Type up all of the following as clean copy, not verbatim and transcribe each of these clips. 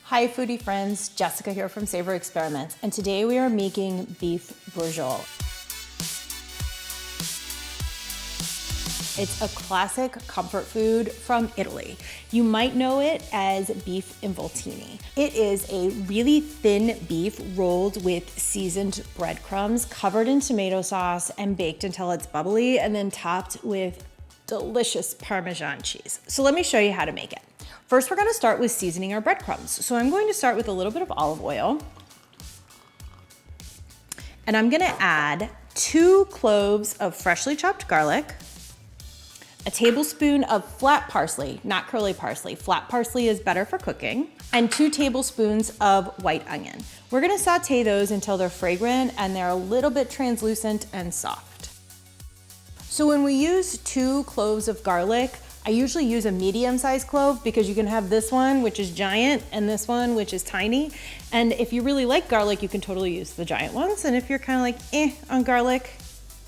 Hi foodie friends, Jessica here from Savor Experiments, and today we are making beef braciole. It's a classic comfort food from Italy. You might know it as beef involtini. It is a really thin beef rolled with seasoned breadcrumbs, covered in tomato sauce and baked until it's bubbly, and then topped with delicious Parmesan cheese. So let me show you how to make it. First, we're gonna start with seasoning our breadcrumbs. So I'm going to start with a little bit of olive oil, and I'm gonna add 2 cloves of freshly chopped garlic, a tablespoon of flat parsley, not curly parsley. Flat parsley is better for cooking, and 2 tablespoons of white onion. We're gonna saute those until they're fragrant and they're a little bit translucent and soft. So when we use 2 cloves of garlic, I usually use a medium-sized clove because you can have this one, which is giant, and this one, which is tiny. And if you really like garlic, you can totally use the giant ones. And if you're kind of like, on garlic,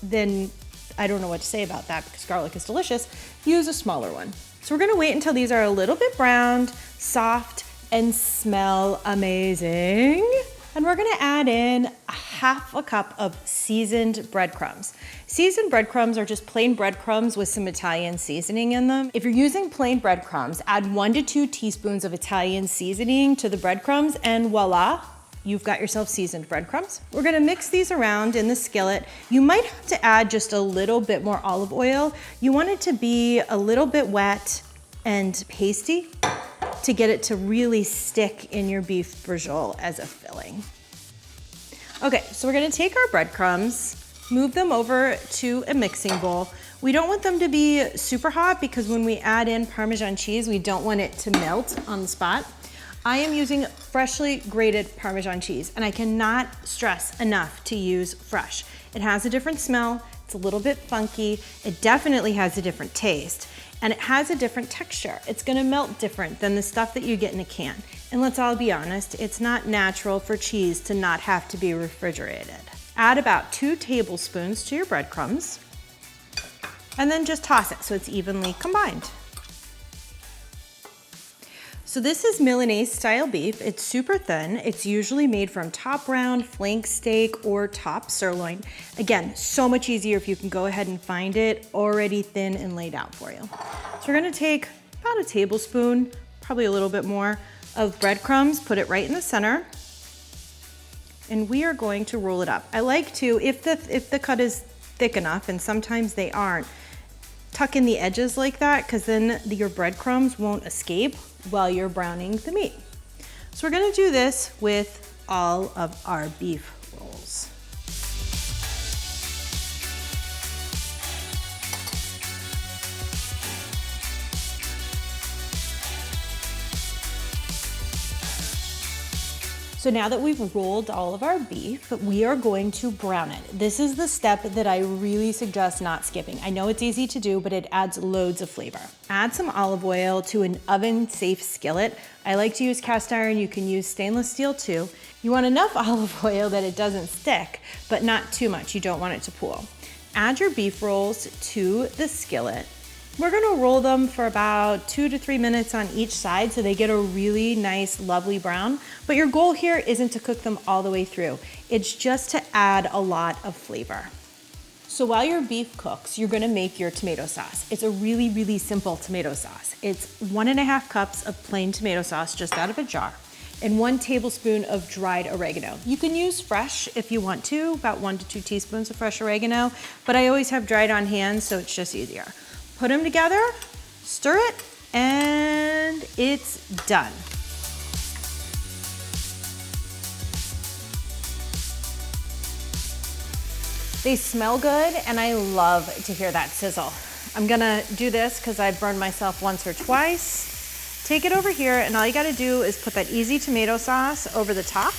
then I don't know what to say about that because garlic is delicious. Use a smaller one. So we're gonna wait until these are a little bit browned, soft, and smell amazing. And we're gonna add in 1/2 cup of seasoned breadcrumbs. Seasoned breadcrumbs are just plain breadcrumbs with some Italian seasoning in them. If you're using plain breadcrumbs, add 1 to 2 teaspoons of Italian seasoning to the breadcrumbs, and voila, you've got yourself seasoned breadcrumbs. We're gonna mix these around in the skillet. You might have to add just a little bit more olive oil. You want it to be a little bit wet and pasty to get it to really stick in your beef braciole as a filling. Okay, so we're gonna take our breadcrumbs, move them over to a mixing bowl. We don't want them to be super hot because when we add in Parmesan cheese, we don't want it to melt on the spot. I am using freshly grated Parmesan cheese, and I cannot stress enough to use fresh. It has a different smell, it's a little bit funky, it definitely has a different taste, and it has a different texture. It's gonna melt different than the stuff that you get in a can. And let's all be honest, it's not natural for cheese to not have to be refrigerated. Add about 2 tablespoons to your breadcrumbs, and then just toss it so it's evenly combined. So this is Milanese style beef. It's super thin. It's usually made from top round, flank steak, or top sirloin. Again, so much easier if you can go ahead and find it already thin and laid out for you. So we're gonna take about a tablespoon, probably a little bit more, of breadcrumbs, put it right in the center, and we are going to roll it up. I like to, if the cut is thick enough, and sometimes they aren't, tuck in the edges like that, because then your breadcrumbs won't escape while you're browning the meat. So we're gonna do this with all of our beef rolls. So now that we've rolled all of our beef, we are going to brown it. This is the step that I really suggest not skipping. I know it's easy to do, but it adds loads of flavor. Add some olive oil to an oven-safe skillet. I like to use cast iron. You can use stainless steel too. You want enough olive oil that it doesn't stick, but not too much. You don't want it to pool. Add your beef rolls to the skillet. We're gonna roll them for about 2 to 3 minutes on each side so they get a really nice, lovely brown. But your goal here isn't to cook them all the way through. It's just to add a lot of flavor. So while your beef cooks, you're gonna make your tomato sauce. It's a really, really simple tomato sauce. It's 1.5 cups of plain tomato sauce just out of a jar, and 1 tablespoon of dried oregano. You can use fresh if you want to, about 1 to 2 teaspoons of fresh oregano, but I always have dried on hand, so it's just easier. Put them together, stir it, and it's done. They smell good, and I love to hear that sizzle. I'm gonna do this because I've burned myself once or twice. Take it over here, and all you gotta do is put that easy tomato sauce over the top.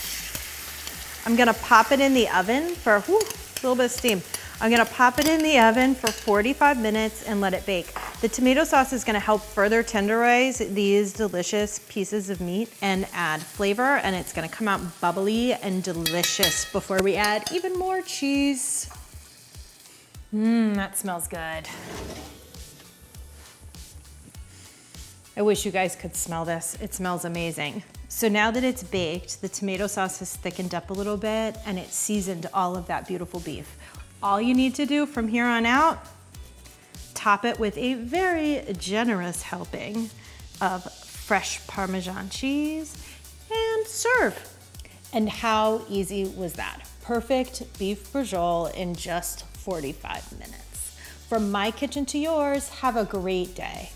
I'm gonna pop it in the oven for a little bit of steam. I'm gonna pop it in the oven for 45 minutes and let it bake. The tomato sauce is gonna help further tenderize these delicious pieces of meat and add flavor, and it's gonna come out bubbly and delicious before we add even more cheese. That smells good. I wish you guys could smell this. It smells amazing. So now that it's baked, the tomato sauce has thickened up a little bit and it's seasoned all of that beautiful beef. All you need to do from here on out, top it with a very generous helping of fresh Parmesan cheese and serve. And how easy was that? Perfect beef braciole in just 45 minutes. From my kitchen to yours, have a great day.